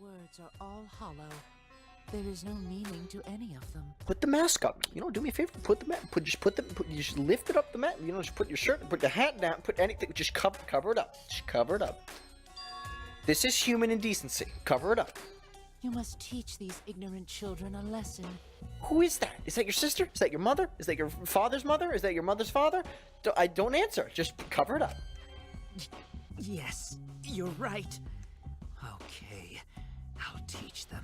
words are all hollow. There is no meaning to any of them. Put the mask up. You know, do me a favor. Put the mask. Just lift it up the mat. You know, just put your shirt, put the hat down, put anything. Just cover it up. Just cover it up. This is human indecency. Cover it up. You must teach these ignorant children a lesson. Who is that? Is that your sister? Is that your mother? Is that your father's mother? Is that your mother's father? Don't answer. Just cover it up. Yes, you're right. Okay, I'll teach them.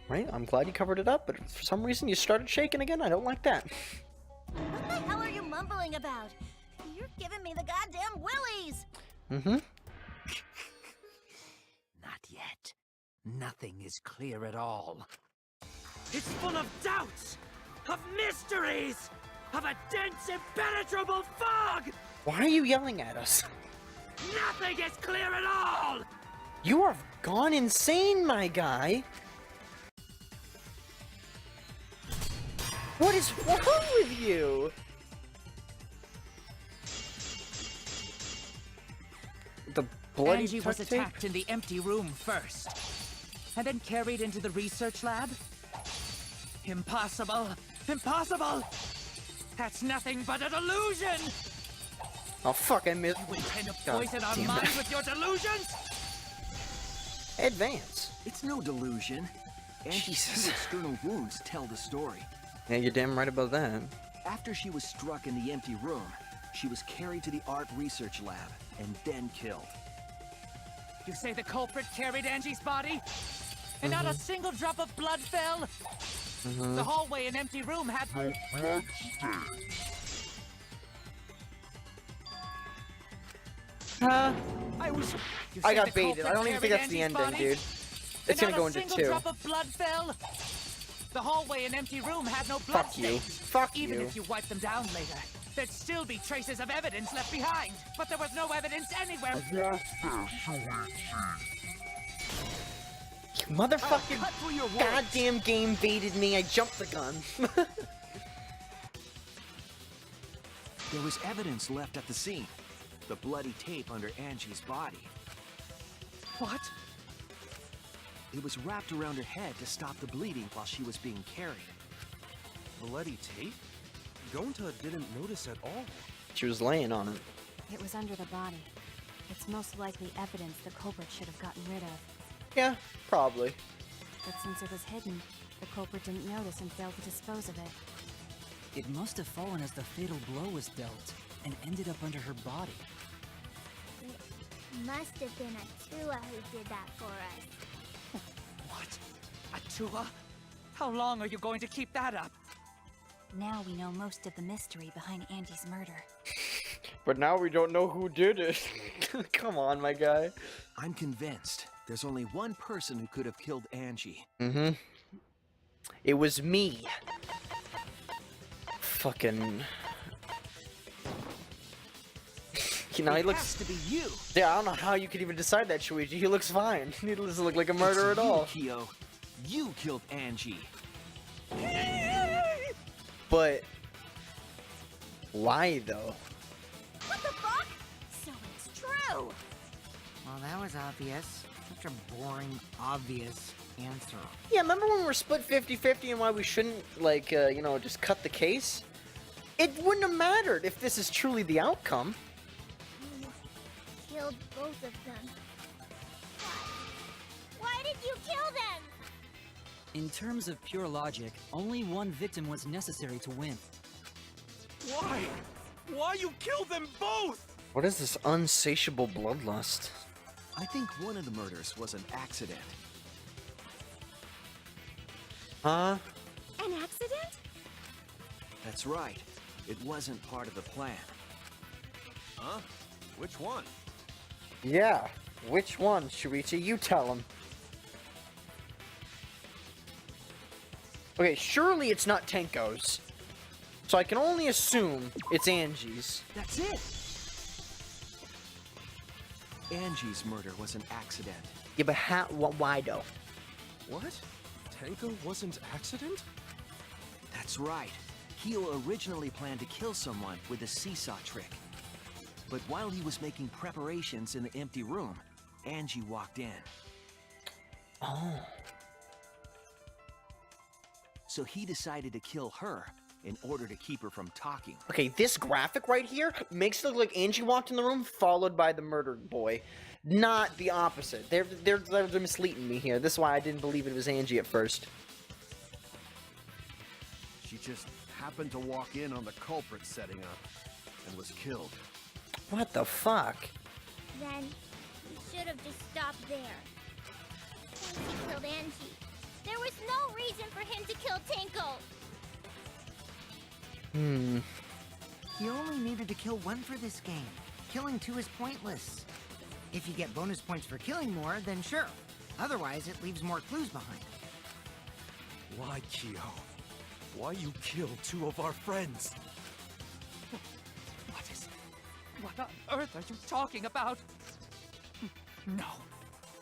Right? I'm glad you covered it up, but for some reason you started shaking again. I don't like that. What the hell are you mumbling about? You're giving me the goddamn willies! Mm-hmm. Not yet. Nothing is clear at all. It's full of doubts, of mysteries, of a dense, impenetrable fog! Why are you yelling at us? Nothing is clear at all! You are gone insane, my guy. What is wrong with you? The bloody Angie was duct tape? attacked in the empty room first, and then carried into the research lab? Impossible! Impossible! That's nothing but a delusion! Oh fuck, I missed. You intend to God poison our damn it. minds with your delusions? Advance. It's no delusion. Angie's Jesus. two external wounds tell the story. Yeah, you're damn right about that. After she was struck in the empty room, she was carried to the art research lab and then killed. You say the culprit carried Angie's body? And not a single drop of blood fell? The hallway and empty room had... I got baited. I don't even think that's the ending, dude. It's gonna go into 2. Not a single drop of blood fell? The hallway and empty room had no blood Fuck you. stains. Fuck Even you. if you wipe them down later, there'd still be traces of evidence left behind. But there was no evidence anywhere. You motherfucking cut through your words. goddamn game baited me. I jumped the gun. There was evidence left at the scene. The bloody tape under Angie's body. What? It was wrapped around her head to stop the bleeding while she was being carried. Bloody tape? Gonta didn't notice at all. She was laying on it. It was under the body. It's most likely evidence the culprit should have gotten rid of. Yeah, probably. But since it was hidden, the culprit didn't notice and failed to dispose of it. It must have fallen as the fatal blow was dealt, and ended up under her body. It must have been Atua who did that for us. What? Atua? How long are you going to keep that up? Now we know most of the mystery behind Angie's murder. But now we don't know who did it. Come on, my guy. I'm convinced there's only one person who could have killed Angie. Mm-hmm. It was me. Fucking... You know, he It looks... has to be you. Yeah, I don't know how you could even decide that, Shuichi. He looks fine. He doesn't look like a murderer It's at all. you, Kyo. You killed Angie. But... why, though? What the fuck? So it's true! Well, that was obvious. Such a boring, obvious answer. Yeah, remember when we were split 50-50 and why we shouldn't, like, you know, just cut the case? It wouldn't have mattered if this is truly the outcome. You killed both of them. Why did you kill them? In terms of pure logic, only one victim was necessary to win. Why? Why you killed them both? What is this unsatiable bloodlust? I think one of the murders was an accident. Huh? An accident? That's right. It wasn't part of the plan. Huh? Which one? Yeah. Which one, Shuichi? You tell him. Okay, surely it's not Tenko's. So I can only assume it's Angie's. That's it! Angie's murder was an accident. Yeah, but how? Why though? What? Tenko wasn't accident? That's right. Kyo originally planned to kill someone with a seesaw trick. But while he was making preparations in the empty room, Angie walked in. Oh. So he decided to kill her in order to keep her from talking. Okay, this graphic right here makes it look like Angie walked in the room followed by the murdered boy. Not the opposite. They're misleading me here. This is why I didn't believe it was Angie at first. She just happened to walk in on the culprit setting up and was killed. What the fuck? Then we should have just stopped there. Once he killed Angie, there was no reason for him to kill Tinkle. You only needed to kill one for this game. Killing two is pointless. If you get bonus points for killing more, then sure. Otherwise, it leaves more clues behind. Why, Kyo? Why you killed two of our friends? What on earth are you talking about? No,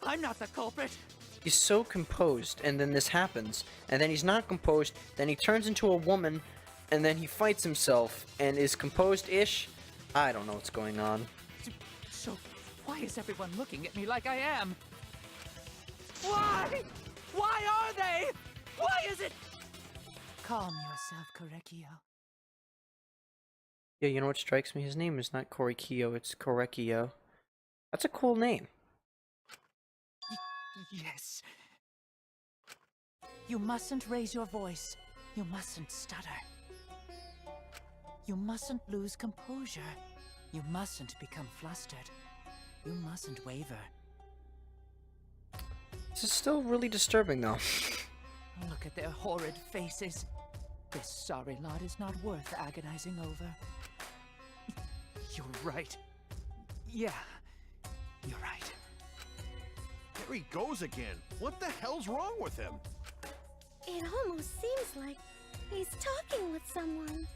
I'm not the culprit. He's so composed, and then this happens, and then he's not composed, then he turns into a woman, and then he fights himself, and is composed-ish. I don't know what's going on. So, why is everyone looking at me like I am? Why? Why are they? Why is it? Calm yourself, Korekio. Yeah, you know what strikes me? His name is not Korekio, it's Korekio. That's a cool name. Yes. You mustn't raise your voice. You mustn't stutter. You mustn't lose composure. You mustn't become flustered. You mustn't waver. This is still really disturbing, though. Look at their horrid faces. This sorry lot is not worth agonizing over. You're right. Yeah, you're right. There he goes again. What the hell's wrong with him? It almost seems like he's talking with someone.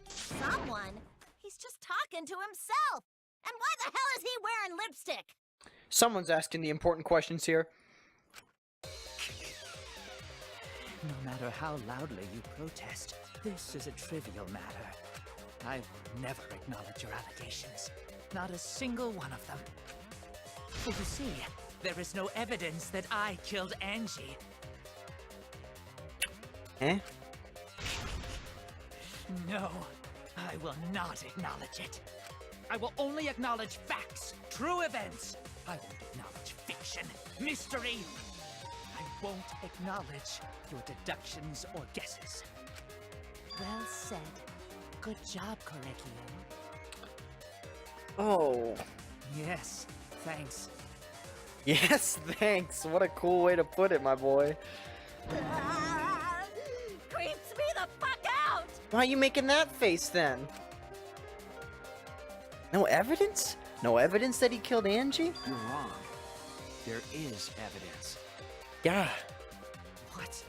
Someone? He's just talking to himself. And why the hell is he wearing lipstick? Someone's asking the important questions here. No matter how loudly you protest, this is a trivial matter. I will never acknowledge your allegations. Not a single one of them. For you see, there is no evidence that I killed Angie. Eh? No, I will not acknowledge it. I will only acknowledge facts, true events. I won't acknowledge fiction, mystery. I won't acknowledge your deductions or guesses. Well said. Good job, Korekio. Oh. Yes, thanks. Yes, thanks. What a cool way to put it, my boy. Creeps me the fuck out! Why are you making that face, then? No evidence? No evidence that he killed Angie? You're wrong. There is evidence. Yeah. What?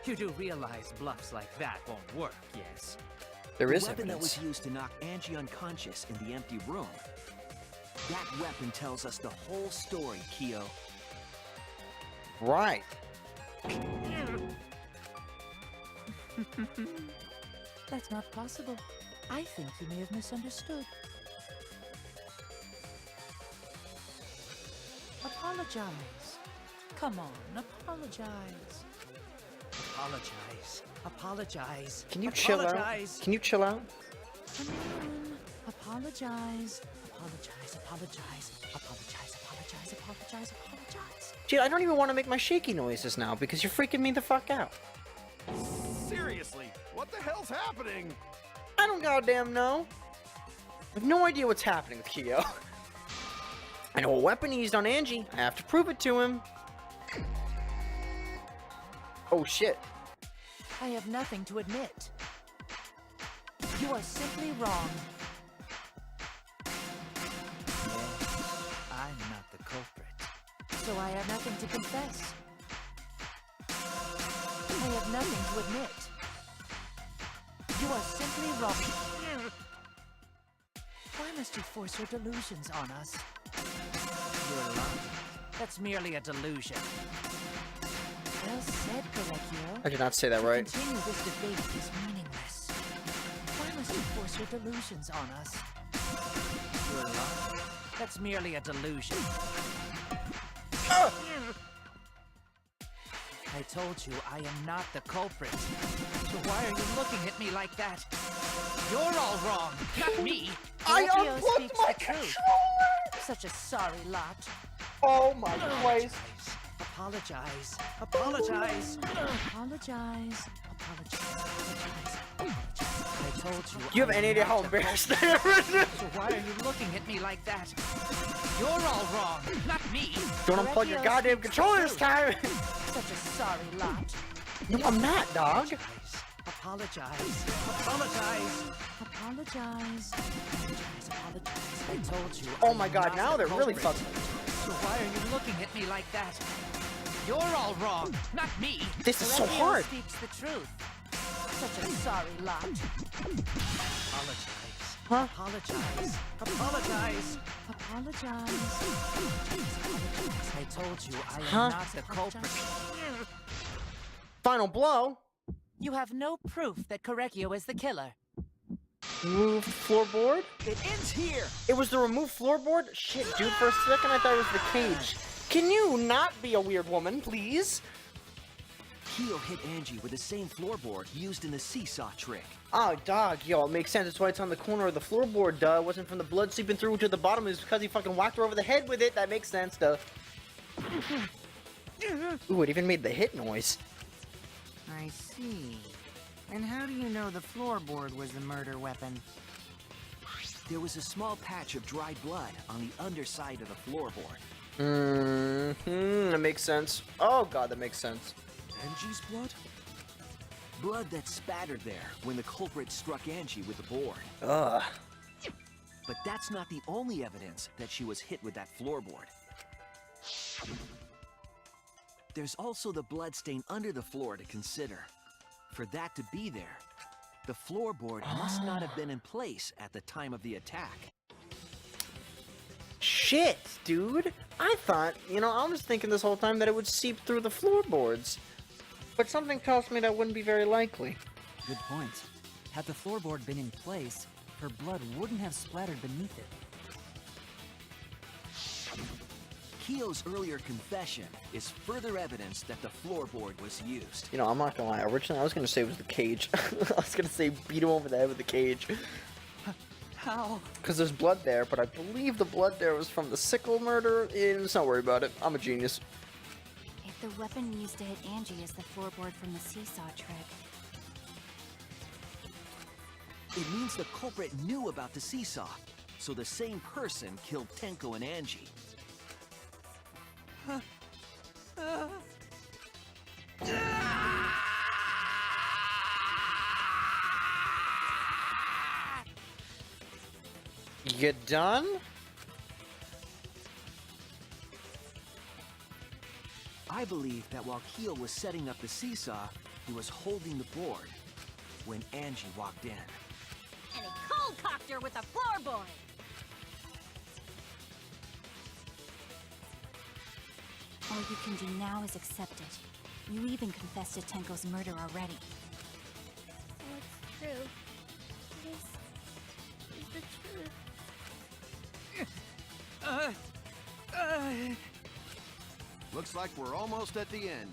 You do realize bluffs like that won't work, yes? There is The weapon that evidence. was used to knock Angie unconscious in the empty room. That weapon tells us the whole story, Kyo. Right. That's not possible. I think you may have misunderstood. Apologize. Come on, apologize. Apologize. Apologize. Can you chill out? Apologize. Can you chill out? Come on. Apologize. Apologize. Apologize. Apologize. Apologize. Apologize. Apologize. Dude, I don't even want to make my shaky noises now because you're freaking me the fuck out. Seriously, what the hell's happening? I don't goddamn know. I have no idea what's happening with Kyo. I know a weapon he used on Angie. I have to prove it to him. Oh shit. I have nothing to admit. You are simply wrong. I'm not the culprit. So I have nothing to confess. I have nothing to admit. You are simply wrong. Why must you force your delusions on us? You're lying. That's merely a delusion. Well said, Korekio. I did not say that right. Continue this debate is meaningless. Why must you force your delusions on us? You're lying. That's merely a delusion. I told you I am not the culprit. So why are you looking at me like that? You're all wrong, not me. I Pinocchio unplugged speaks my the truth. controller! Such a sorry lot. Oh my Christ. Apologize. Apologize. Apologize. Apologize. I told you. Do you have I am any idea not how the embarrassed culprit. I am? So why are you looking at me like that? You're all wrong, not me. Don't unplug your goddamn controller this time! Such a sorry lot. No, I'm not, dog. Apologize. Apologize. Apologize. Apologize. I told you. Oh I my am god, not now the they're really culprit. fucking. So why are you looking at me like that? You're all wrong, not me. This is so Pinocchio hard. speaks the truth. Such a sorry lot. Apologize. Huh? Apologize. Apologize. Apologize. I told you I am Huh? not the culprit. Final blow. You have no proof that Correcchio is the killer. Removed floorboard? It ends here! It was the removed floorboard? Shit, dude, for a second I thought it was the cage. Can you not be a weird woman, please? Keo hit Angie with the same floorboard used in the seesaw trick. Oh, dog, yo, it makes sense. That's why it's on the corner of the floorboard, duh. It wasn't from the blood seeping through to the bottom. It was because he fucking whacked her over the head with it. That makes sense, duh. Ooh, it even made the hit noise. I see. And how do you know the floorboard was the murder weapon? There was a small patch of dried blood on the underside of the floorboard. That makes sense. Oh, god, that makes sense. Angie's blood? Blood that spattered there when the culprit struck Angie with the board. Ugh. But that's not the only evidence that she was hit with that floorboard. There's also the bloodstain under the floor to consider. For that to be there, the floorboard must not have been in place at the time of the attack. Shit, dude. I thought, I was thinking this whole time that it would seep through the floorboards. But something tells me that wouldn't be very likely. Good point. Had the floorboard been in place, her blood wouldn't have splattered beneath it. Keo's earlier confession is further evidence that the floorboard was used. I'm not gonna lie. Originally, I was gonna say it was the cage. I was gonna say beat him over the head with the cage. How? Because there's blood there, but I believe the blood there was from the sickle murder. And let's not worry about it. I'm a genius. If the weapon used to hit Angie is the floorboard from the seesaw trick, It means the culprit knew about the seesaw, so the same person killed Tenko and Angie. You done? I believe that while Keo was setting up the seesaw, he was holding the board when Angie walked in. And he cold-cocked her with a floorboard. all you can do now is accept it. You even confessed to Tenko's murder already. So it's true. This is the truth. Looks like we're almost at the end.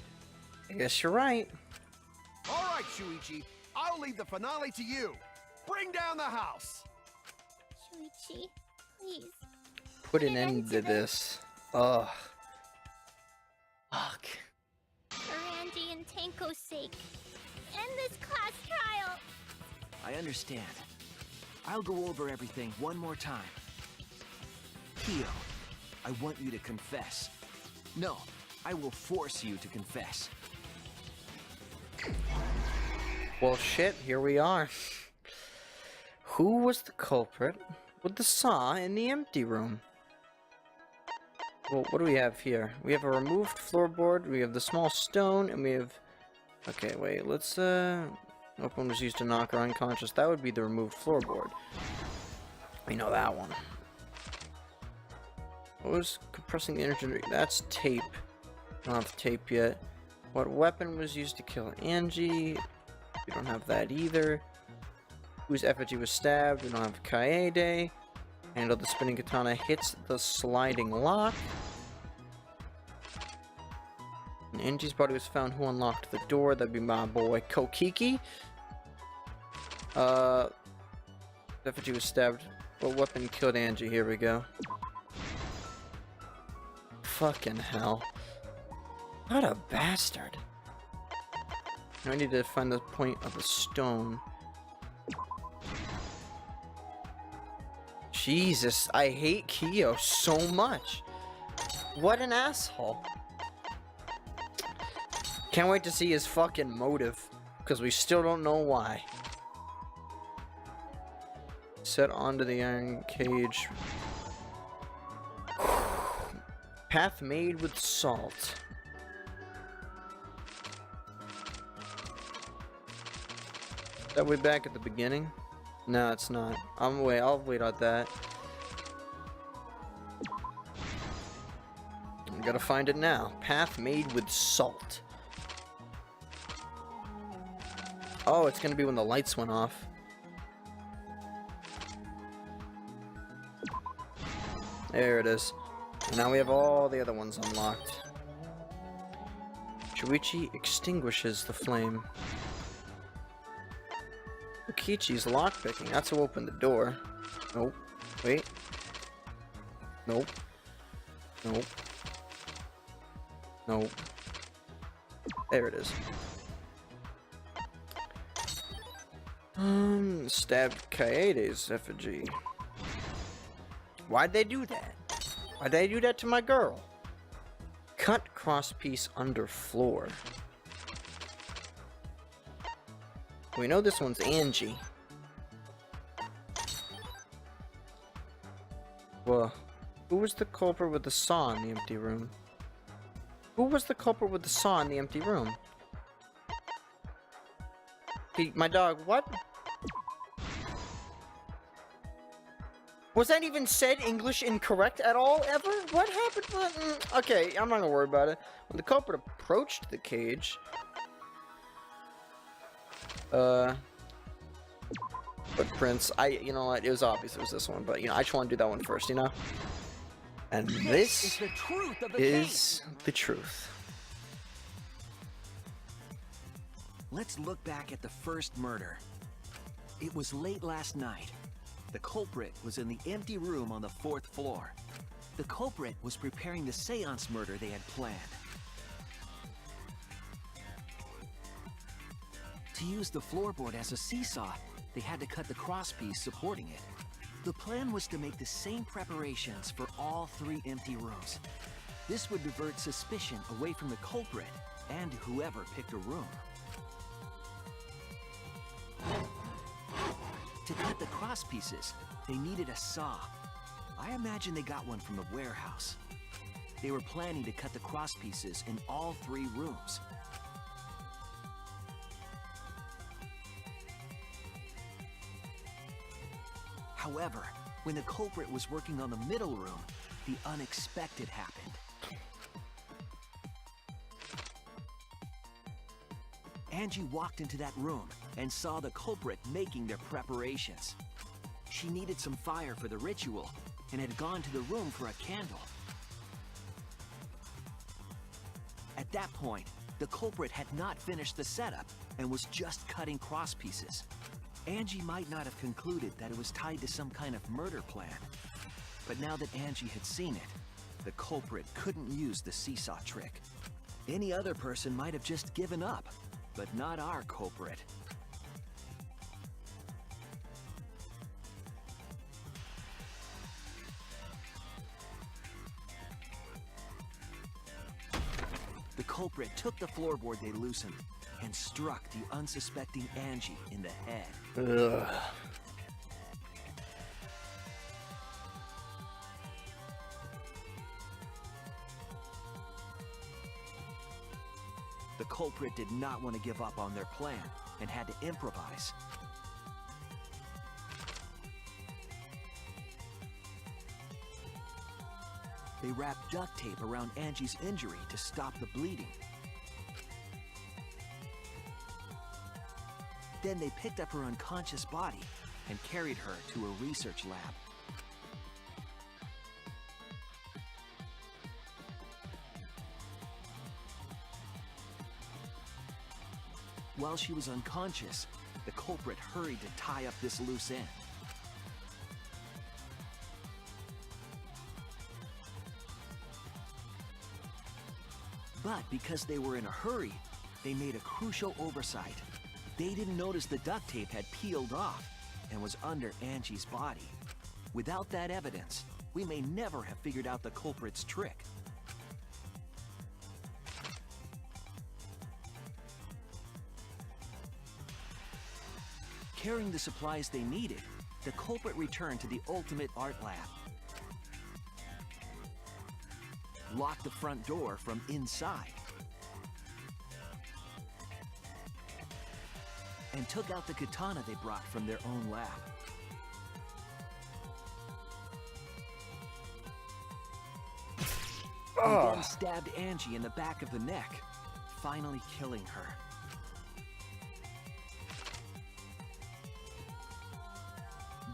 I guess you're right. All right, Shuichi. I'll leave the finale to you. Bring down the house. Shuichi, please. Put an end to this. Ugh. Fuck. For Angie and Tenko's sake. End this class trial. I understand. I'll go over everything one more time. Keo, I want you to confess. No, I will force you to confess. Well, shit, here we are. Who was the culprit with the saw in the empty room? Well, what do we have here? We have a removed floorboard, we have the small stone, and we have... Okay, wait, let's, Weapon was used to knock her unconscious. That would be the removed floorboard. We know that one. What was compressing the energy? That's tape. Don't have tape yet. What weapon was used to kill Angie? We don't have that either. Whose effigy was stabbed? We don't have Kaede. Handle the spinning katana hits the sliding lock. And Angie's body was found. Who unlocked the door? That'd be my boy Kokiki. Effigy was stabbed. What weapon killed Angie? Here we go. Fucking hell. What a bastard. I need to find the point of the stone. Jesus, I hate Kyo so much. What an asshole. Can't wait to see his fucking motive, because we still don't know why. Set onto the iron cage. Path made with salt. That way back at the beginning? No, it's not. I'll wait on that. I gotta find it now. Path made with salt. Oh, it's gonna be when the lights went off. There it is. And now we have all the other ones unlocked. Shuichi extinguishes the flame. Kichi's lockpicking. That's to open the door. Nope. Wait. Nope. Nope. Nope. There it is. Stabbed Kaede's effigy. Why'd they do that? Why'd they do that to my girl? Cut crosspiece under floor. We know this one's Angie. Well, who was the culprit with the saw in the empty room? Who was the culprit with the saw in the empty room? Hey, my dog, what? Was that even said English incorrect at all, ever? What happened? Okay, I'm not gonna worry about it. When the culprit approached the cage... footprints. You know what? It was obvious it was this one, but you know, I just want to do that one first, you know? And this is the truth of the case. The truth. Let's look back at the first murder. It was late last night. The culprit was in the empty room on the 4th floor. The culprit was preparing the seance murder they had planned. To use the floorboard as a seesaw, they had to cut the crosspiece supporting it. The plan was to make the same preparations for all 3 empty rooms. This would divert suspicion away from the culprit and whoever picked a room. To cut the crosspieces, they needed a saw. I imagine they got one from the warehouse. They were planning to cut the crosspieces in all 3 rooms. However, when the culprit was working on the middle room, the unexpected happened. Angie walked into that room and saw the culprit making their preparations. She needed some fire for the ritual and had gone to the room for a candle. At that point, the culprit had not finished the setup and was just cutting crosspieces. Angie might not have concluded that it was tied to some kind of murder plan. But now that Angie had seen it, the culprit couldn't use the seesaw trick. Any other person might have just given up, but not our culprit. The culprit took the floorboard they loosened and struck the unsuspecting Angie in the head. Ugh. The culprit did not want to give up on their plan and had to improvise. They wrapped duct tape around Angie's injury to stop the bleeding. Then they picked up her unconscious body and carried her to a research lab. While she was unconscious, the culprit hurried to tie up this loose end. But because they were in a hurry, they made a crucial oversight. They didn't notice the duct tape had peeled off and was under Angie's body. Without that evidence, we may never have figured out the culprit's trick. Carrying the supplies they needed, the culprit returned to the ultimate art lab. Locked the front door from inside. And took out the katana they brought from their own lab. He then stabbed Angie in the back of the neck, finally killing her.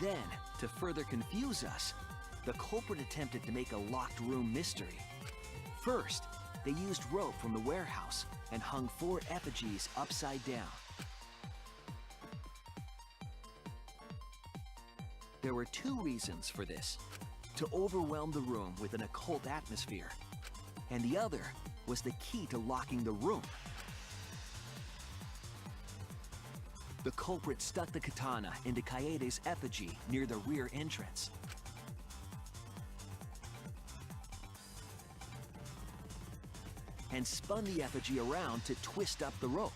Then, to further confuse us, the culprit attempted to make a locked room mystery. First, they used rope from the warehouse and hung 4 effigies upside down. There were 2 reasons for this: to overwhelm the room with an occult atmosphere, and the other was the key to locking the room. The culprit stuck the katana into Kaede's effigy near the rear entrance. And spun the effigy around to twist up the rope.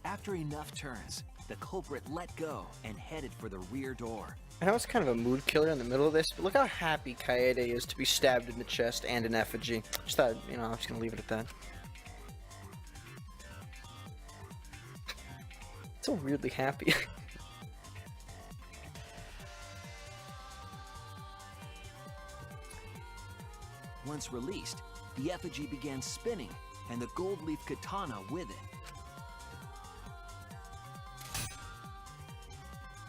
After enough turns, the culprit let go and headed for the rear door. I know it's kind of a mood killer in the middle of this, but look how happy Kaede is to be stabbed in the chest and an effigy. Just thought, you know, I'm just gonna leave it at that. So weirdly happy. Once released, the effigy began spinning, and the gold leaf katana with it.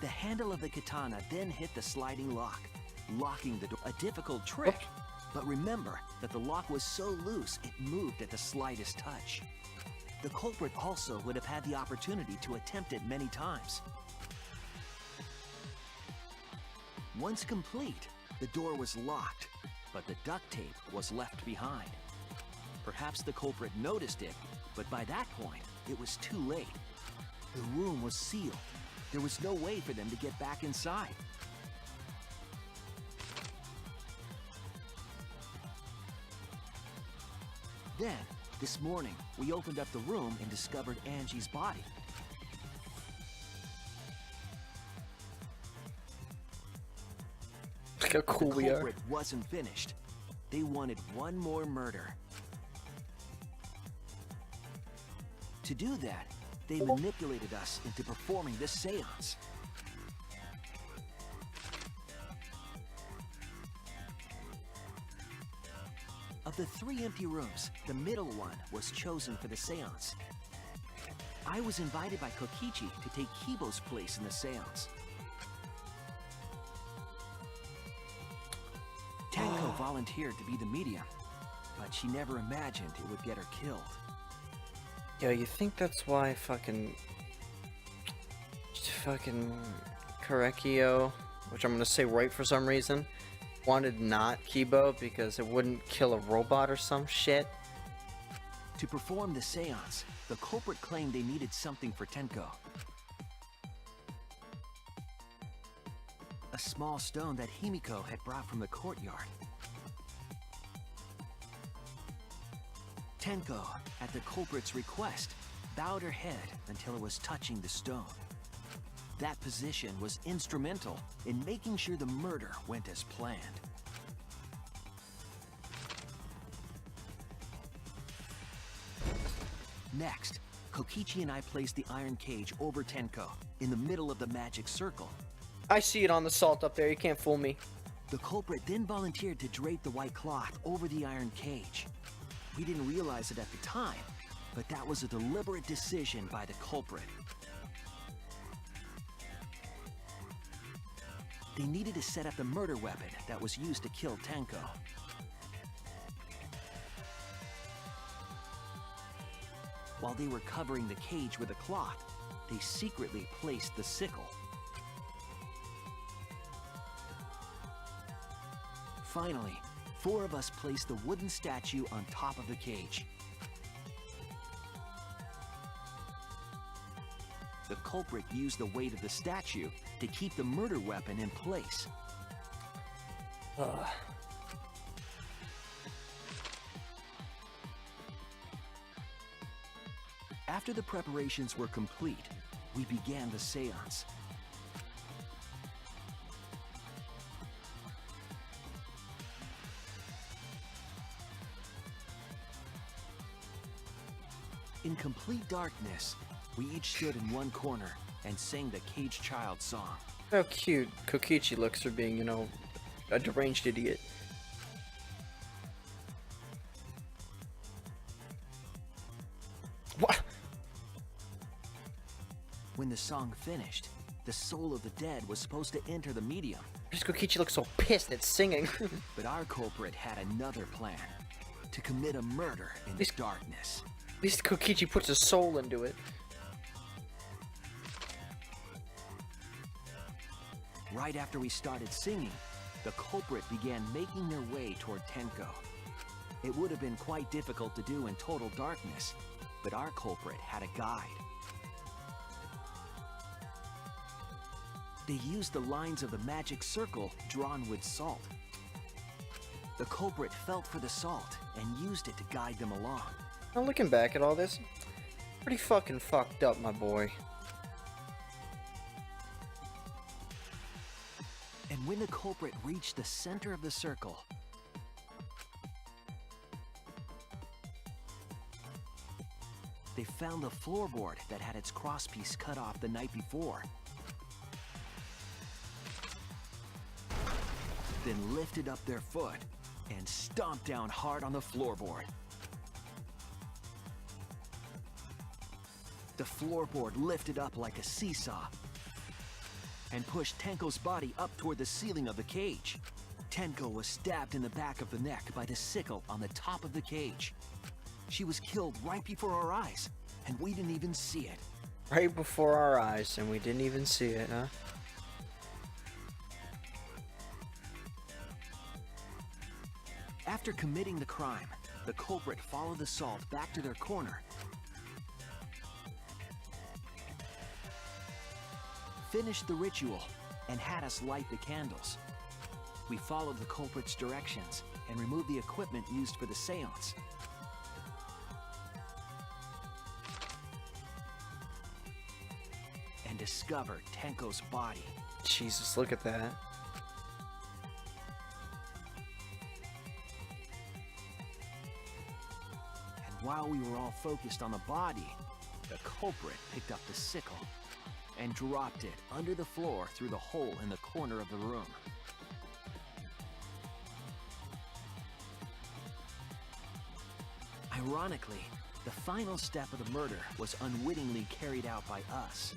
The handle of the katana then hit the sliding lock, locking the door. A difficult trick, but remember that the lock was so loose it moved at the slightest touch. The culprit also would have had the opportunity to attempt it many times. Once complete, the door was locked, but the duct tape was left behind. Perhaps the culprit noticed it, but by that point, it was too late. The room was sealed. There was no way for them to get back inside. Then, this morning, we opened up the room and discovered Angie's body. Look how cool we are. The culprit wasn't finished. They wanted one more murder. To do that, they manipulated us into performing this seance. Of the 3 empty rooms, the middle one was chosen for the seance. I was invited by Kokichi to take Kibo's place in the seance. Tenko volunteered to be the medium, but she never imagined it would get her killed. Yo, you think that's why fucking Korekio, which I'm gonna say right for some reason, wanted not Kibo because it wouldn't kill a robot or some shit? To perform the seance, the culprit claimed they needed something for Tenko. A small stone that Himiko had brought from the courtyard. Tenko, at the culprit's request, bowed her head until it was touching the stone. That position was instrumental in making sure the murder went as planned. Next, Kokichi and I placed the iron cage over Tenko, in the middle of the magic circle. I see it on the salt up there, you can't fool me. The culprit then volunteered to drape the white cloth over the iron cage. We didn't realize it at the time, but that was a deliberate decision by the culprit. They needed to set up the murder weapon that was used to kill Tenko. While they were covering the cage with a cloth, they secretly placed the sickle. Finally, 4 of us placed the wooden statue on top of the cage. The culprit used the weight of the statue to keep the murder weapon in place. After the preparations were complete, we began the seance. In complete darkness, we each stood in one corner and sang the Cage Child song. How cute Kokichi looks for being, you know, a deranged idiot. What? When the song finished, the soul of the dead was supposed to enter the medium. Why does Kokichi look so pissed at singing? But our culprit had another plan: to commit a murder in the darkness. At least Kokichi puts his soul into it. Right after we started singing, the culprit began making their way toward Tenko. It would have been quite difficult to do in total darkness, but our culprit had a guide. They used the lines of the magic circle drawn with salt. The culprit felt for the salt and used it to guide them along. Now looking back at all this, pretty fucking fucked up, my boy. And when the culprit reached the center of the circle, they found the floorboard that had its crosspiece cut off the night before. Then lifted up their foot and stomped down hard on the floorboard. The floorboard lifted up like a seesaw and pushed Tenko's body up toward the ceiling of the cage. Tenko was stabbed in the back of the neck by the sickle on the top of the cage. She was killed right before our eyes, and we didn't even see it. Right before our eyes, and we didn't even see it, huh? After committing the crime, the culprit followed the salt back to their corner, finished the ritual, and had us light the candles. We followed the culprit's directions and removed the equipment used for the seance. And discovered Tenko's body. Jesus, look at that. And while we were all focused on the body, the culprit picked up the sickle and dropped it under the floor through the hole in the corner of the room. Ironically, the final step of the murder was unwittingly carried out by us.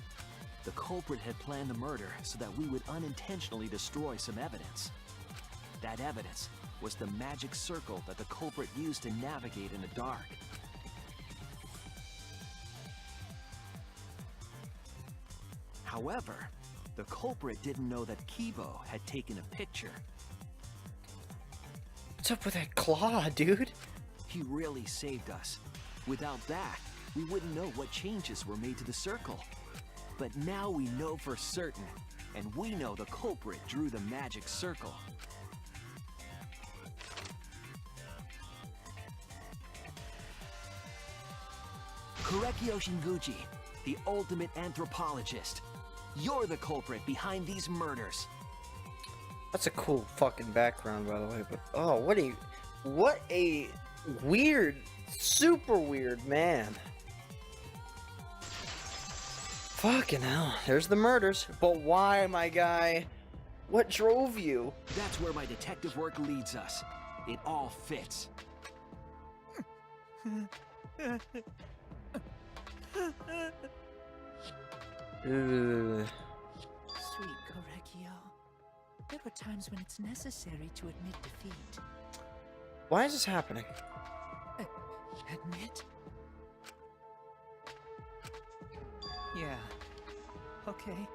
The culprit had planned the murder so that we would unintentionally destroy some evidence. That evidence was the magic circle that the culprit used to navigate in the dark. However, the culprit didn't know that Kibo had taken a picture. What's up with that claw, dude? He really saved us. Without that, we wouldn't know what changes were made to the circle. But now we know for certain, and we know the culprit drew the magic circle. Korekio Shinguchi, the ultimate anthropologist. You're the culprit behind these murders. That's a cool fucking background, by the way, but oh, what a weird, super weird man. Fucking hell, there's the murders. But why, my guy? What drove you? That's where my detective work leads us. It all fits. Ugh. Sweet Korekio. There are times when it's necessary to admit defeat. Why is this happening? Admit? Yeah. Okay.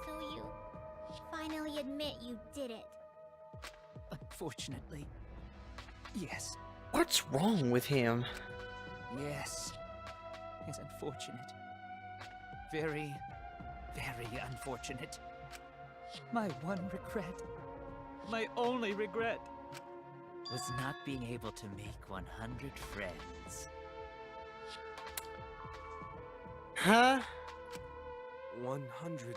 So you finally admit you did it. Unfortunately. Yes. What's wrong with him? Yes. It's unfortunate. Very, very unfortunate. My one regret, my only regret, was not being able to make 100 friends. Huh? 100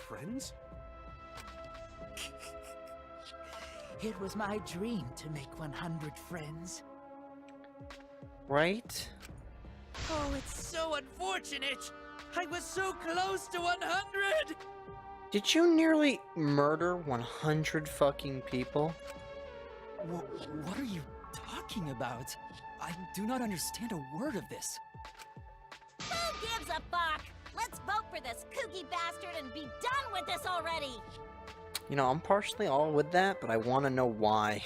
friends? It was my dream to make 100 friends. Right? Oh, it's so unfortunate! I was so close to 100! Did you nearly murder 100 fucking people? What are you talking about? I do not understand a word of this. Who gives a fuck? Let's vote for this kooky bastard and be done with this already! You know, I'm partially all with that, but I want to know why.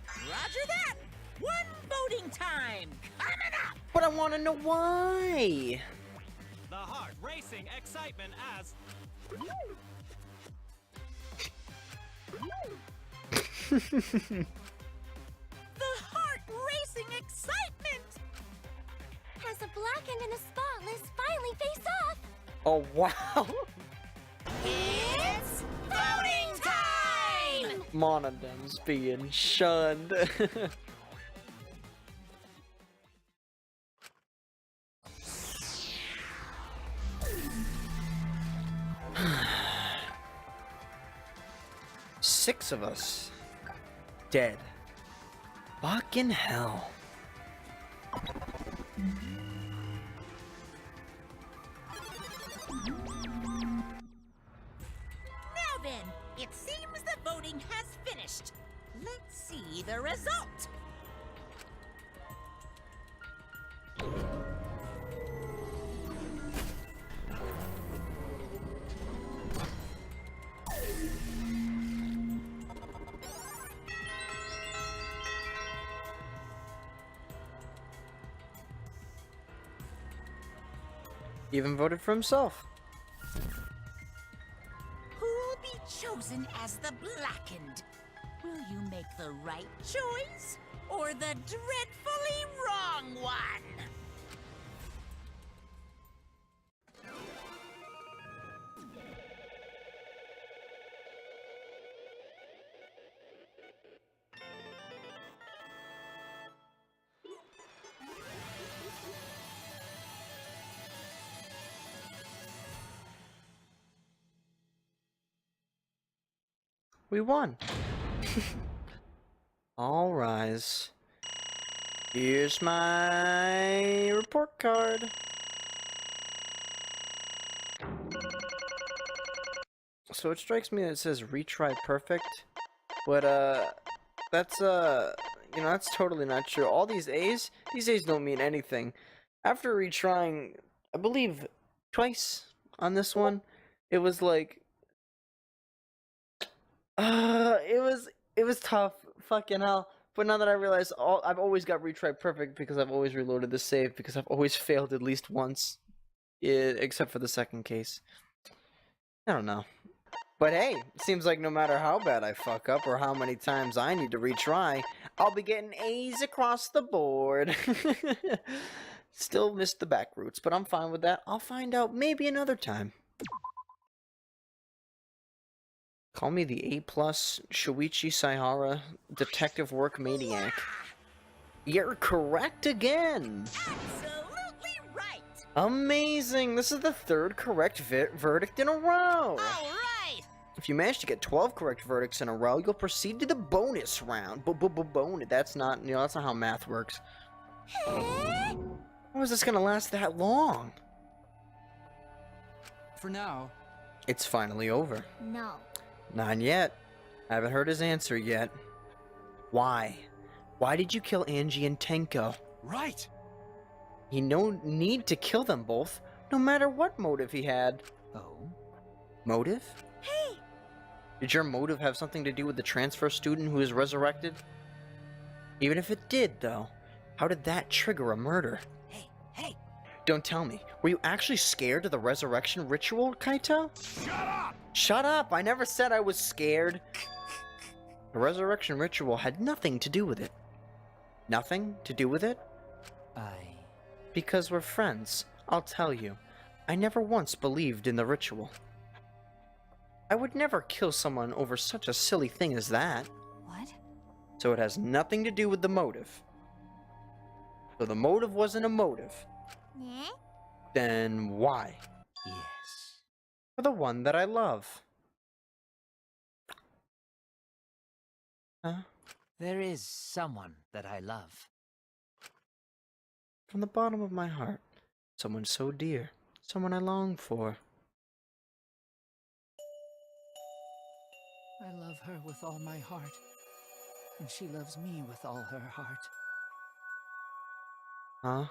Roger that! One voting time! Coming up! But I want to know why! The heart racing excitement as... The heart-racing excitement! As a blackened and a spotless finally face off, Oh, wow! It's voting time! Monodem's being shunned. Six of us dead. Fucking hell. Now then, it seems the voting has finished. Let's see the result. Even voted for himself. Who'll be chosen as the blackened? Will you make the right choice or the dreadfully wrong one? We won. All rise. Here's my report card. So it strikes me that it says retry perfect, but that's you know, that's totally not true. All these A's don't mean anything. After retrying, I believe twice on this one, it was like it was tough, fucking hell. But now that I realize I've always got retry perfect because I've always reloaded the save because I've always failed at least once, except for the second case. I don't know. But hey, it seems like no matter how bad I fuck up or how many times I need to retry, I'll be getting A's across the board. Still missed the back routes, but I'm fine with that. I'll find out maybe another time. Call me the A+ Shuichi Saihara Detective Work Maniac. You're correct again! Absolutely right! Amazing! This is the third correct verdict in a row! Alright! If you manage to get 12 correct verdicts in a row, you'll proceed to the bonus round. Bonus. That's not, you know, that's not how math works. How is this gonna last that long? For now. It's finally over. no. Not yet. I haven't heard his answer yet. Why? Why did you kill Angie and Tenko? Right! He no need to kill them both, no matter what motive he had. Oh? Motive? Hey, Did your motive have something to do with the transfer student who is resurrected? Even if it did, though, how did that trigger a murder? Hey! Don't tell me. Were you actually scared of the resurrection ritual, Kaito? Shut up! Shut up! I never said I was scared. The resurrection ritual had nothing to do with it. Nothing to do with it? Because we're friends, I'll tell you. I never once believed in the ritual. I would never kill someone over such a silly thing as that. What? So it has nothing to do with the motive. So the motive wasn't a motive. Eh? Then why? Yes. For the one that I love. Huh? There is someone that I love. From the bottom of my heart. Someone so dear. Someone I long for. I love her with all my heart, and she loves me with all her heart. Huh?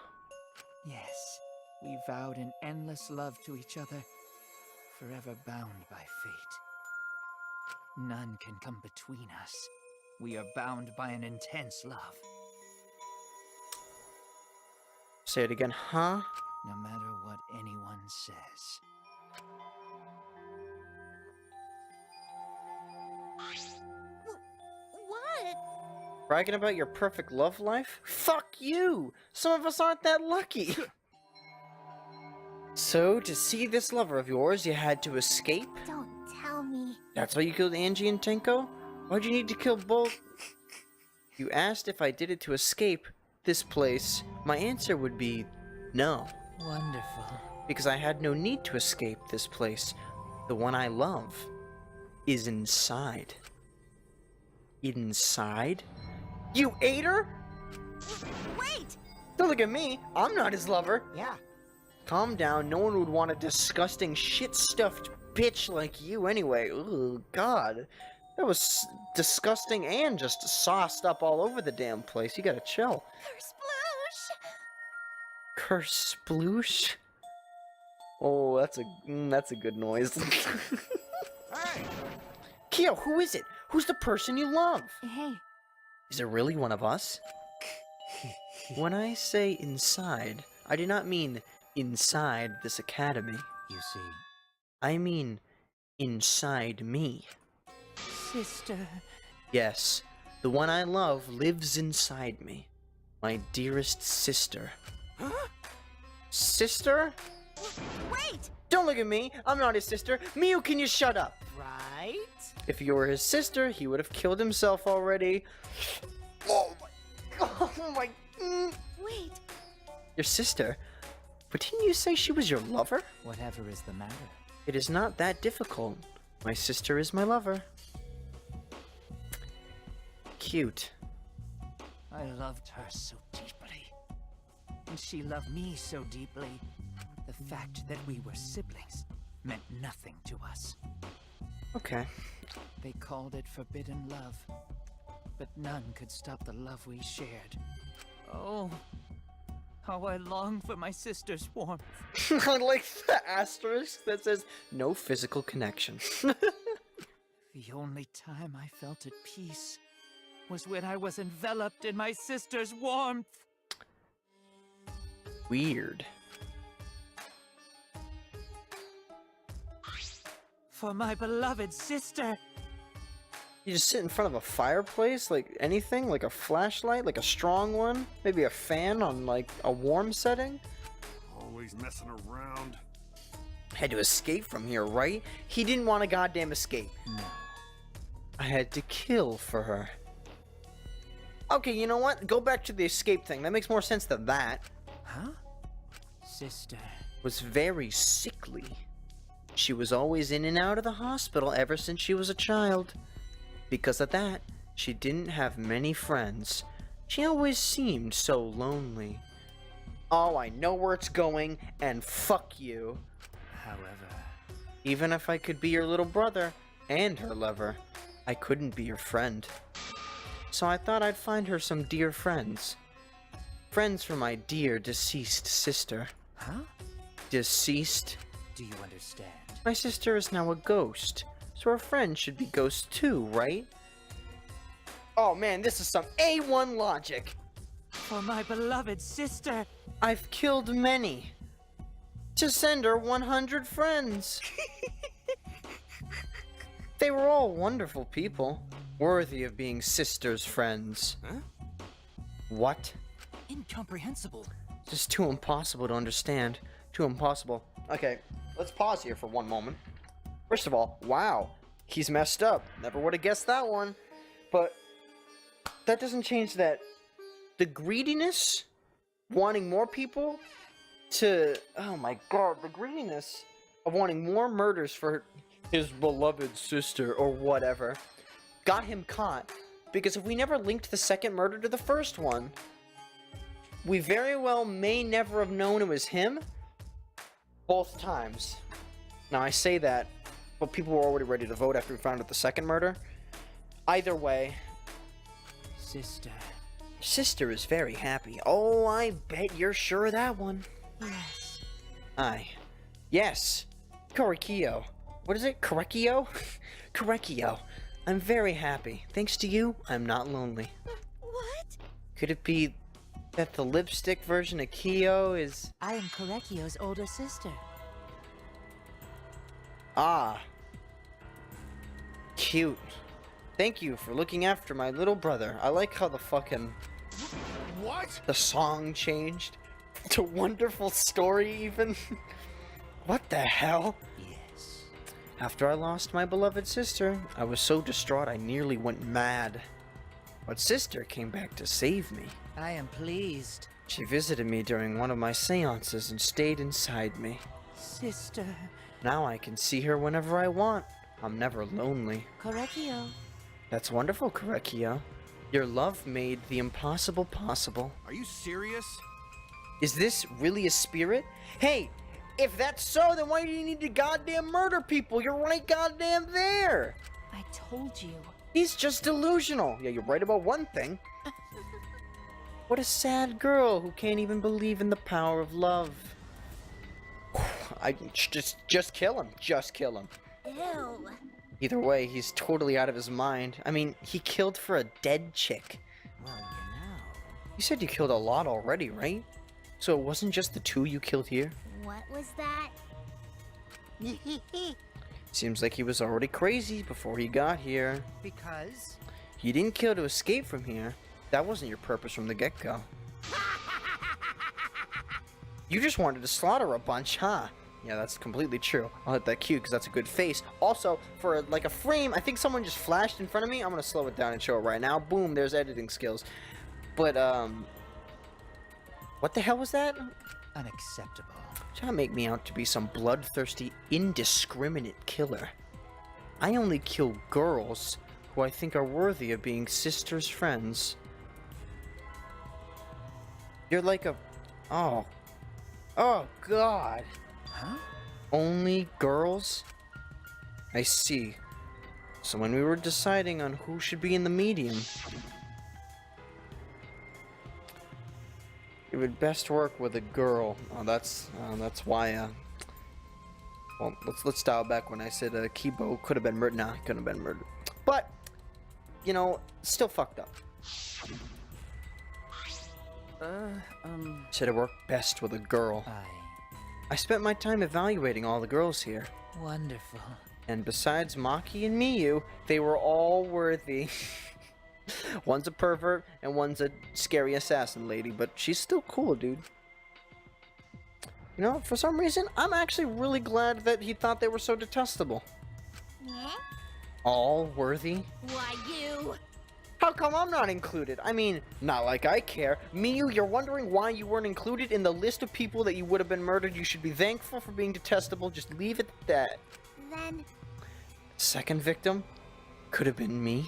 Yes, we vowed an endless love to each other, forever bound by fate. None can come between us. We are bound by an intense love. Say it again, huh? No matter what anyone says. What? Bragging about your perfect love life? Fuck you! Some of us aren't that lucky! So, to see this lover of yours, you had to escape? Don't tell me. That's why you killed Angie and Tenko? Why'd you need to kill both? You asked if I did it to escape this place. My answer would be no. Wonderful. Because I had no need to escape this place. The one I love is inside. Inside? You ate her? Wait! Don't look at me. I'm not his lover. Yeah. Calm down. No one would want a disgusting, shit-stuffed bitch like you anyway. Ooh, God. That was disgusting and just sauced up all over the damn place. You gotta chill. Sploosh! Kersploosh? Oh, that's a good noise. Hey! Kyo, who is it? Who's the person you love? Hey, Is it really one of us? When I say inside, I do not mean inside this academy. You see, I mean inside me. Sister. Yes, the one I love lives inside me. My dearest sister. Huh? Sister? Wait! Don't look at me! I'm not his sister! Miu, can you shut up? Right? If you were his sister, he would have killed himself already. Oh my... Wait! Your sister? But didn't you say she was your lover? Whatever is the matter. It is not that difficult. My sister is my lover. Cute. I loved her so deeply. And she loved me so deeply. The fact that we were siblings meant nothing to us. Okay. They called it forbidden love. But none could stop the love we shared. Oh, how I long for my sister's warmth. I like the asterisk that says no physical connection. The only time I felt at peace was when I was enveloped in my sister's warmth. Weird. For my beloved sister. You just sit in front of a fireplace, like anything, like a flashlight, like a strong one, maybe a fan on like a warm setting. Always messing around. Had to escape from here, right? He didn't want a goddamn escape. No. I had to kill for her. Okay, you know what? Go back to the escape thing. That makes more sense than that. Huh? Sister. Was very sickly. She was always in and out of the hospital ever since she was a child. Because of that, she didn't have many friends. She always seemed so lonely. Oh, I know where it's going, and fuck you. However, Even if I could be your little brother and her lover, I couldn't be your friend. So I thought I'd find her some dear friends. Friends for my dear deceased sister. huh? Deceased? Do you understand? My sister is now a ghost. so her friends should be ghosts too, right? Oh man, this is some A1 logic. For my beloved sister. I've killed many. To send her 100 friends. They were all wonderful people, worthy of being sisters' friends. Huh? What? Incomprehensible. Just too impossible to understand. Too impossible. Okay, let's pause here for one moment. First of all, wow, he's messed up. Never would have guessed that one. But that doesn't change that the greediness, wanting more people to, oh my god, the greediness of wanting more murders for his beloved sister or whatever got him caught. Because if we never linked the second murder to the first one, we very well may never have known it was him both times. Now I say that, but people were already ready to vote after we found out the second murder. Either way, Sister is very happy. Oh, I bet you're sure of that one. Yes. Aye. Yes. Korekio. What is it? Korekio? Korekio. I'm very happy. Thanks to you, I'm not lonely. What? Could it be that the lipstick version of Kyo is... I am Korekio's older sister. Ah. Cute. Thank you for looking after my little brother. I like how the fucking... What? The song changed to Wonderful Story even. What the hell? Yes. After I lost my beloved sister, I was so distraught I nearly went mad. But sister came back to save me. I am pleased. She visited me during one of my seances and stayed inside me. Sister. Now I can see her whenever I want. I'm never lonely. Korekio. That's wonderful, Korekio. Your love made the impossible possible. Are you serious? Is this really a spirit? Hey, if that's so, then why do you need to goddamn murder people? You're right goddamn there. I told you. He's just delusional. Yeah, you're right about one thing. What a sad girl who can't even believe in the power of love. I just kill him. Just kill him. Ew. Either way, he's totally out of his mind. I mean, he killed for a dead chick. Well, you know. You said you killed a lot already, right? So it wasn't just the two you killed here? What was that? Seems like he was already crazy before he got here. Because? You didn't kill to escape from here. That wasn't your purpose from the get-go. You just wanted to slaughter a bunch, huh? Yeah, that's completely true. I'll hit that cue because that's a good face. Also, for like a frame, I think someone just flashed in front of me. I'm gonna slow it down and show it right now. Boom, there's editing skills. But, what the hell was that? Unacceptable. Trying to make me out to be some bloodthirsty, indiscriminate killer. I only kill girls who I think are worthy of being sisters' friends. You're like a... Oh. Oh, God. Huh? Only girls? I see. So when we were deciding on who should be in the medium, it would best work with a girl. Oh, that's why. Well, let's dial back when I said Kibo could have been murdered. Nah, couldn't have been murdered. But you know, still fucked up. Said it worked best with a girl. I spent my time evaluating all the girls here. Wonderful. And besides Maki and Miyu, they were all worthy. One's a pervert, and one's a scary assassin lady, but she's still cool, dude. You know, for some reason, I'm actually really glad that he thought they were so detestable. Yeah? All worthy? Why you? How come I'm not included? I mean, not like I care. Miyu, you're wondering why you weren't included in the list of people that you would have been murdered. You should be thankful for being detestable. Just leave it at that. Then... Second victim? Could have been me.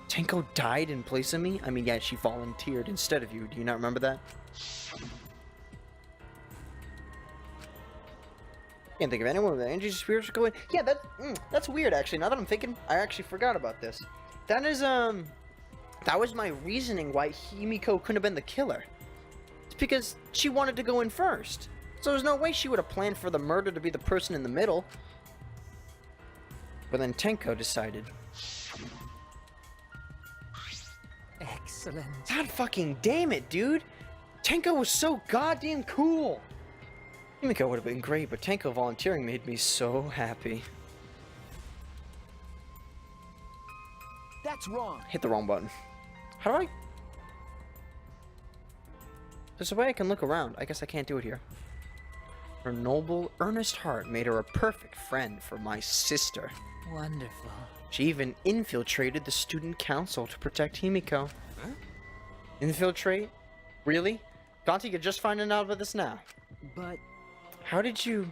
Tenko died in place of me? I mean, yeah, she volunteered instead of you. Do you not remember that? Can't think of anyone with an energy spiritual going. Yeah, that's weird, actually. Now that I'm thinking, I actually forgot about this. That is, that was my reasoning why Himiko couldn't have been the killer. It's because she wanted to go in first. So there's no way she would have planned for the murder to be the person in the middle. But then Tenko decided. Excellent. God fucking damn it, dude! Tenko was so goddamn cool! Himiko would have been great, but Tenko volunteering made me so happy. That's wrong. Hit the wrong button. How do I... There's a way I can look around. I guess I can't do it here. Her noble, earnest heart made her a perfect friend for my sister. Wonderful. She even infiltrated the student council to protect Himiko. Huh? Infiltrate? Really? Gonti, you're just finding out about this now. But... How did you...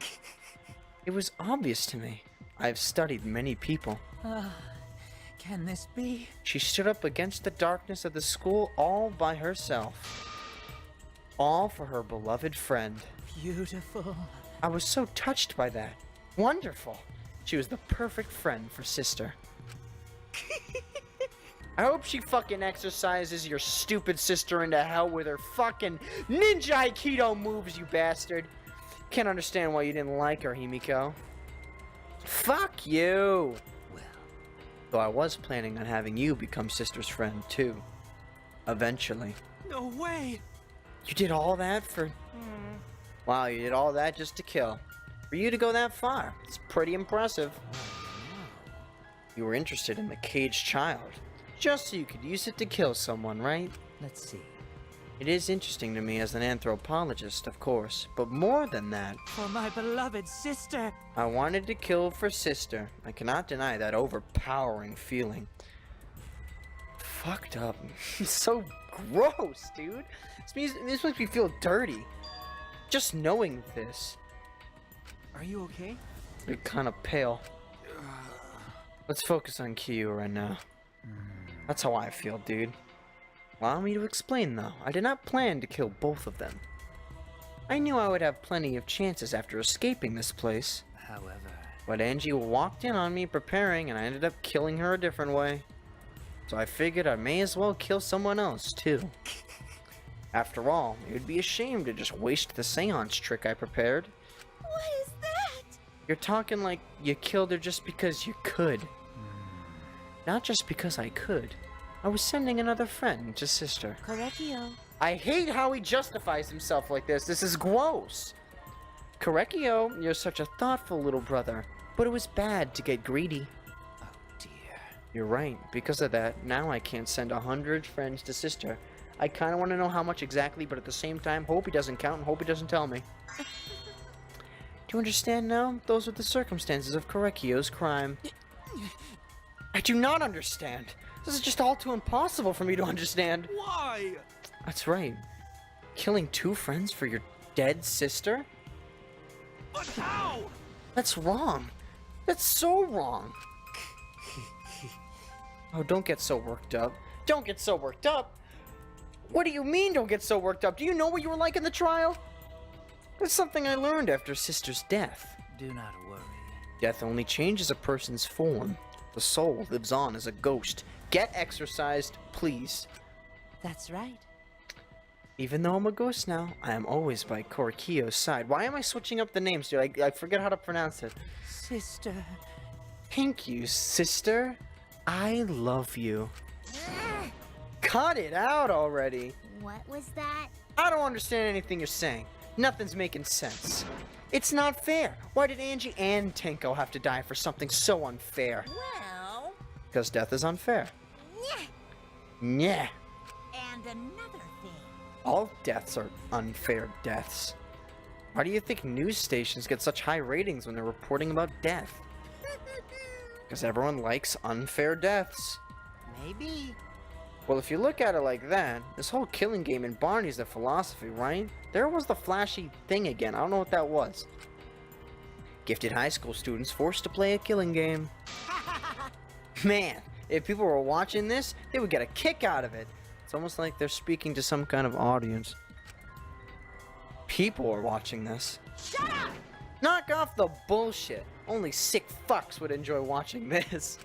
It was obvious to me. I've studied many people. Can this be? She stood up against the darkness of the school all by herself. All for her beloved friend. Beautiful. I was so touched by that. Wonderful. She was the perfect friend for sister. I hope she fucking exercises your stupid sister into hell with her fucking ninja aikido moves, you bastard. Can't understand why you didn't like her, Himiko. Fuck you. Well. Though I was planning on having you become sister's friend too. Eventually. No way. You did all that for... Wow, you did all that just to kill. For you to go that far, it's pretty impressive. You were interested in the caged child, just so you could use it to kill someone, right? Let's see. It is interesting to me as an anthropologist, of course, but more than that... For my beloved sister! I wanted to kill for sister. I cannot deny that overpowering feeling. Fucked up. So gross, dude. This makes me feel dirty. Just knowing this. Are you okay? You're kind of pale. Let's focus on Kyu right now. That's how I feel, dude. Allow me to explain, though. I did not plan to kill both of them. I knew I would have plenty of chances after escaping this place. However... But Angie walked in on me preparing, and I ended up killing her a different way. So I figured I may as well kill someone else, too. After all, it would be a shame to just waste the seance trick I prepared. What is that? You're talking like you killed her just because you could. Not just because I could. I was sending another friend to sister. Correctio. I hate how he justifies himself like this. This is gross. Correcchio, you're such a thoughtful little brother. But it was bad to get greedy. Oh dear. You're right. Because of that, now I can't send 100 friends to sister. I kind of want to know how much exactly, but at the same time, hope he doesn't count and hope he doesn't tell me. Do you understand now? Those are the circumstances of Correcchio's crime. I do not understand. This is just all too impossible for me to understand. Why? That's right. Killing 2 friends for your dead sister? But how? That's wrong. That's so wrong. Oh, don't get so worked up. Don't get so worked up. What do you mean don't get so worked up? Do you know what you were like in the trial? That's something I learned after sister's death. Do not worry. Death only changes a person's form. The soul lives on as a ghost. Get exorcised, please. That's right. Even though I'm a ghost now, I am always by Correcchio's side. Why am I switching up the names, dude? I forget how to pronounce it. Sister. Thank you, sister. I love you. Cut it out already. What was that? I don't understand anything you're saying. Nothing's making sense. It's not fair. Why did Angie and Tenko have to die for something so unfair? Well... Because death is unfair. Yeah. Yeah. And another thing. All deaths are unfair deaths. Why do you think news stations get such high ratings when they're reporting about death? Because everyone likes unfair deaths. Maybe. Well, if you look at it like that, this whole killing game in Barney's the philosophy, right? There was the flashy thing again. I don't know what that was. Gifted high school students forced to play a killing game. Man, if people were watching this, they would get a kick out of it. It's almost like they're speaking to some kind of audience. People are watching this. Shut up! Knock off the bullshit. Only sick fucks would enjoy watching this.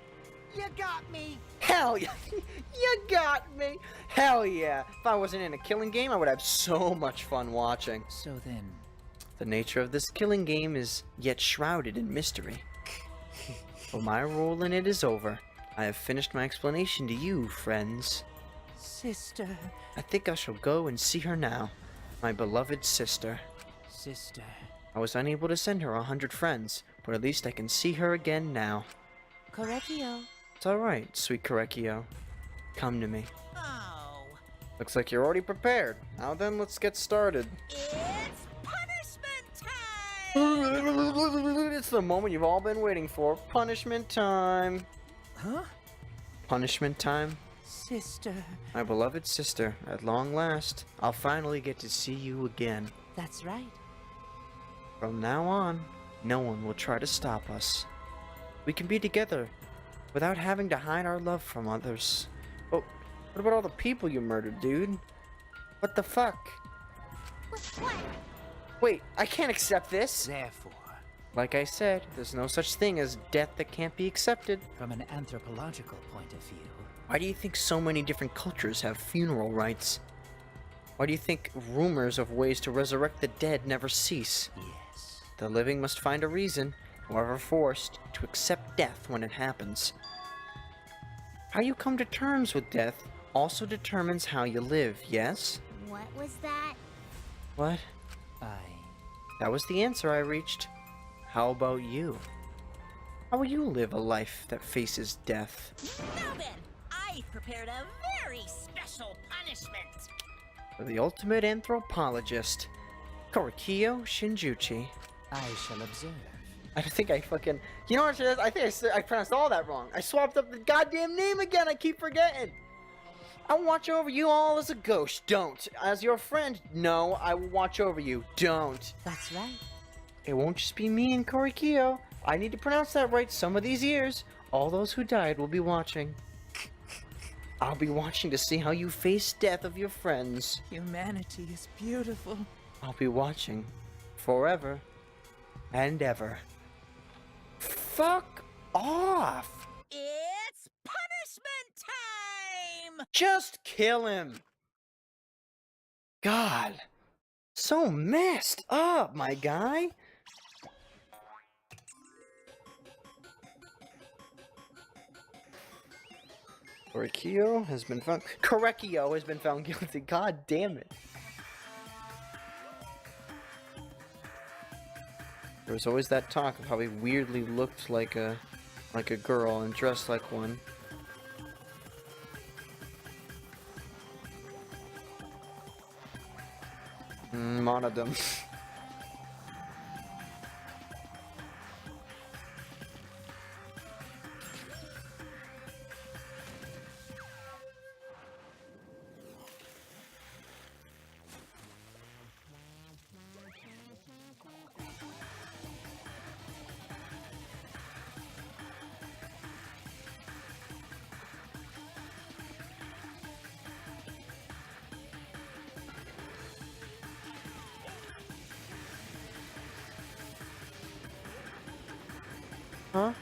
You got me. Hell yeah. You got me. Hell yeah. If I wasn't in a killing game, I would have so much fun watching. So then... The nature of this killing game is yet shrouded in mystery. But my role in it is over. I have finished my explanation to you, friends. Sister. I think I shall go and see her now. My beloved sister. Sister. I was unable to send her 100 friends, but at least I can see her again now. Correcchio. It's alright, sweet Correcchio. Come to me. Oh, Looks like you're already prepared. Now then, let's get started. it's punishment time! It's the moment you've all been waiting for. Punishment time. Huh? Punishment time. Sister. My beloved sister, at long last, I'll finally get to see you again. That's right. From now on, no one will try to stop us. We can be together without having to hide our love from others. Oh, what about all the people you murdered, dude? What the fuck? What? Wait, I can't accept this. Therefore, Like I said, there's no such thing as death that can't be accepted. from an anthropological point of view, Why do you think so many different cultures have funeral rites? Why do you think rumors of ways to resurrect the dead never cease? yes. The living must find a reason, however forced, to accept death when it happens. How you come to terms with death also determines how you live, yes? What was that? What? That was the answer I reached. How about you? How will you live a life that faces death? Now then, I've prepared a very special punishment. For the ultimate anthropologist, Korikyo Shinjuchi. I shall observe. I think I fucking... You know what it is? I think I pronounced all that wrong. I swapped up the goddamn name again. I keep forgetting. I'll watch over you all as a ghost. Don't. As your friend, no, I will watch over you. Don't. That's right. It won't just be me and Korikyo. I need to pronounce that right some of these years. All those who died will be watching. I'll be watching to see how you face death of your friends. Humanity is beautiful. I'll be watching. Forever. And ever. Fuck off! It's punishment time! Just kill him! God. So messed up, my guy. Korikyo has been found. Correcchio has been found guilty. God damn it. There was always that talk of how he weirdly looked like a girl and dressed like one. Monodum. Huh?